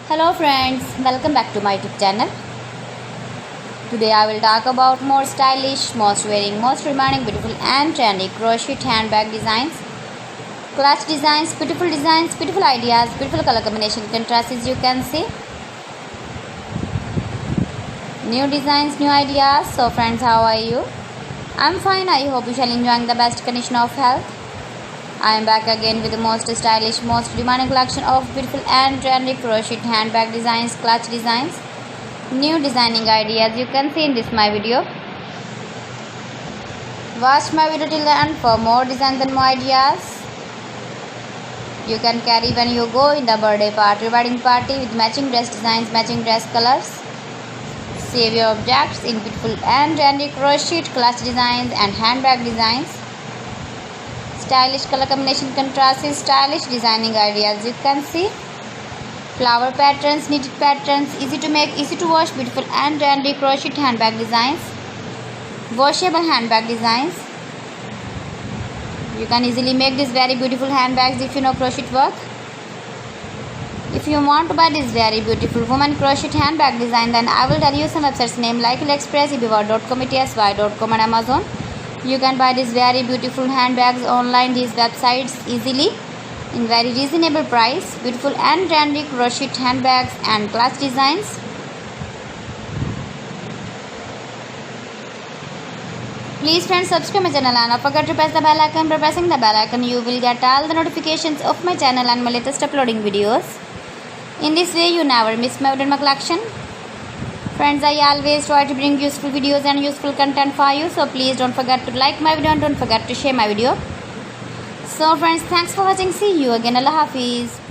Hello friends, welcome back to my YouTube channel. Today I will talk about more stylish, most wearing, most demanding, beautiful and trendy crochet handbag designs, clutch designs, beautiful ideas, beautiful color combination contrasts as you can see. New designs, new ideas. So friends, how are you? I'm fine. I hope you shall enjoying the best condition of health. I am back again with the most stylish, most demanding collection of beautiful and trendy crochet handbag designs, clutch designs, new designing ideas you can see in this my video. Watch my video till the end for more designs and more ideas. You can carry when you go in the birthday party, wedding party with matching dress designs, matching dress colors. Save your objects in beautiful and trendy crochet, clutch designs and handbag designs. Stylish color combination contrasts, stylish designing ideas you can see. Flower patterns, knitted patterns, easy to make, easy to wash, beautiful and trendy crochet handbag designs, washable handbag designs. You can easily make these very beautiful handbags if you know crochet work. If you want to buy this very beautiful woman crochet handbag design, then I will tell you some websites name like AliExpress, eBay.com, etsy.com and Amazon. You can buy these very beautiful handbags online, these websites easily in very reasonable price. Beautiful and trendy crochet handbags and clutch designs. Please friends, subscribe my channel and don't forget to press the bell icon. By pressing the bell icon you will get all the notifications of my channel and my latest uploading videos. In this way you never miss my collection. Friends, I always try to bring useful videos and useful content for you. So please don't forget to like my video and don't forget to share my video. So friends, thanks for watching. See you again. Allah Hafiz.